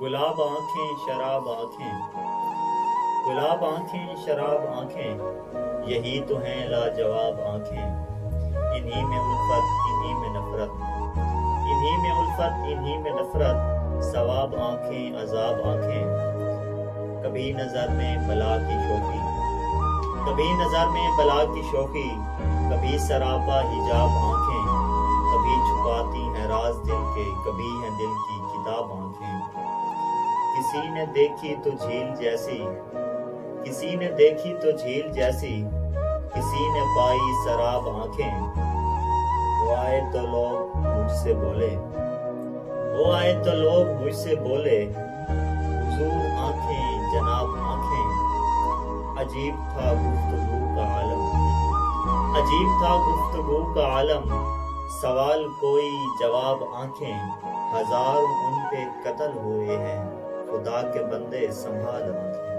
گلاب آنکھیں شراب آنکھیں، گلاب آنکھیں شراب آنکھیں، یہی تو ہیں لاجواب آنکھیں۔ انہی میں الفت انہی میں نفرت، انہی میں الفت انہی میں نفرت، ثواب آنکھیں عذاب آنکھیں۔ کبھی نظر میں بلا کی شوخی، کبھی نظر میں بلا کی شوخی، کبھی سراپا حجاب آنکھیں، کبھی چھپاتی ہیں راز دل کے، کبھی ہیں دل کی کتاب آنکھیں۔ کسی نے دیکھی تو جھیل جیسی، کسی نے دیکھی تو جھیل جیسی، کسی نے پائی سراب آنکھیں۔ وہ آئے تو لوگ مجھ سے بولے، وہ آئے تو لوگ مجھ سے بولے، حضور آنکھیں جناب آنکھیں۔ عجیب تھا گفتگو کا عالم، عجیب تھا گفتگو کا عالم، سوال کوئی جواب آنکھیں۔ ہزاروں ان پہ قتل ہوئے ہیں، خدا کے بندے سنبھال آنکھیں۔